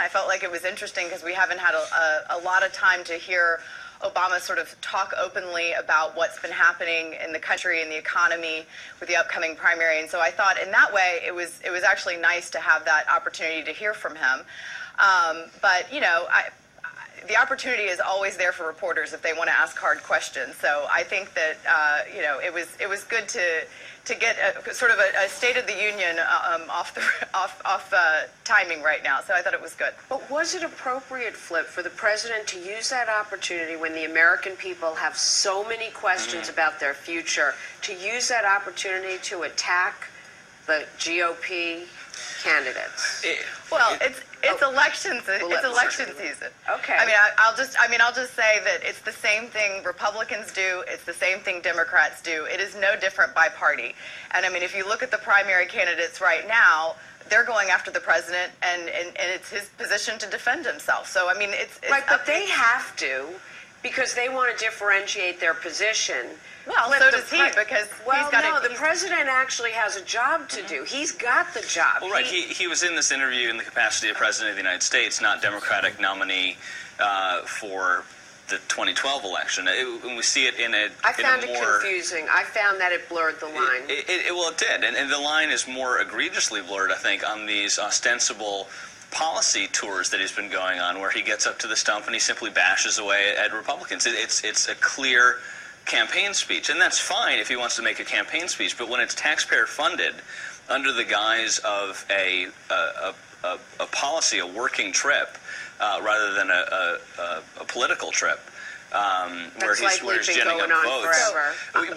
I felt like it was interesting because we haven't had a lot of time to hear Obama sort of talk openly about what's been happening in the country and the economy with the upcoming primary. And so I thought in that way it was actually nice to have that opportunity to hear from him. But, you know, the opportunity is always there for reporters if they want to ask hard questions. So I think that, you know, it was good to get sort of a State of the Union off timing right now. So I thought it was good. But was it appropriate, Flip, for the president to use that opportunity when the American people have so many questions about their future, to use that opportunity to attack the GOP candidates? Well, it's election season. Okay. I mean, I'll just say that it's the same thing Republicans do. It's the same thing Democrats do. It is no different by party. And I mean, if you look at the primary candidates right now, they're going after the president, and it's his position to defend himself. So I mean, it's right, but they have to, because they want to differentiate their position. Well, so does he, because he's got the president actually has a job to do. He's got the job. Well, right. He was in this interview in the capacity of President of the United States, not Democratic nominee for the 2012 election. We see it in a I found it confusing. I found that it blurred the line. Well, it did. And the line is more egregiously blurred, I think, on these ostensible policy tours that he's been going on, where he gets up to the stump and he simply bashes away at Republicans. It's a clear campaign speech, and that's fine if he wants to make a campaign speech, but when it's taxpayer funded under the guise of a policy, a working trip, rather than a political trip, where he's ginning up votes.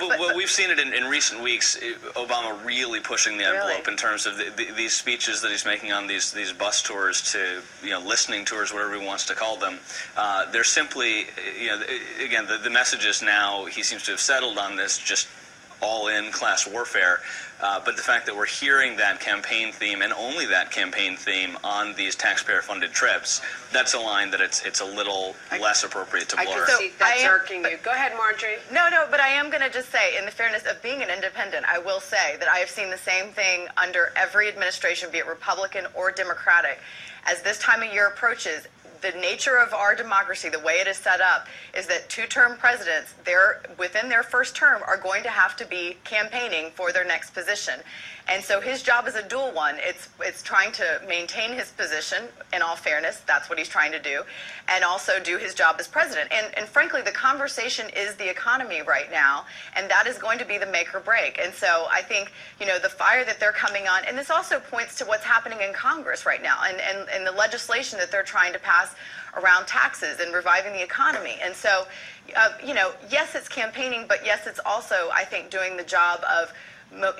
Well, we've seen it in recent weeks, Obama really pushing the envelope in terms of these speeches that he's making on these bus tours, to, you know, listening tours, whatever he wants to call them. They're simply, you know, again, the message is now he seems to have settled on this just all-in class warfare. But the fact that we're hearing that campaign theme, and only that campaign theme, on these taxpayer-funded trips, that's a line that it's a little less appropriate to blur. I can see that jerking you. Go ahead, Marjorie. No, but I am going to just say, in the fairness of being an independent, I will say that I have seen the same thing under every administration, be it Republican or Democratic. As this time of year approaches, the nature of our democracy, the way it is set up, is that two-term presidents, within their first term, are going to have to be campaigning for their next position. And so his job is a dual one. It's trying to maintain his position, in all fairness, that's what he's trying to do, and also do his job as president. And frankly, the conversation is the economy right now, and that is going to be the make or break. And so I think, you know, the fire that they're coming on, and this also points to what's happening in Congress right now, and the legislation that they're trying to pass around taxes and reviving the economy. And so, you know, yes, it's campaigning, but yes, it's also, I think, doing the job of,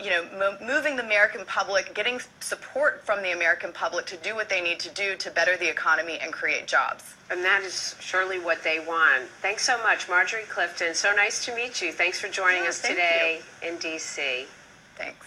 you know, moving the American public, getting support from the American public to do what they need to do to better the economy and create jobs. And that is surely what they want. Thanks so much, Marjorie Clifton. So nice to meet you. Thanks for joining us today in D.C. Thanks.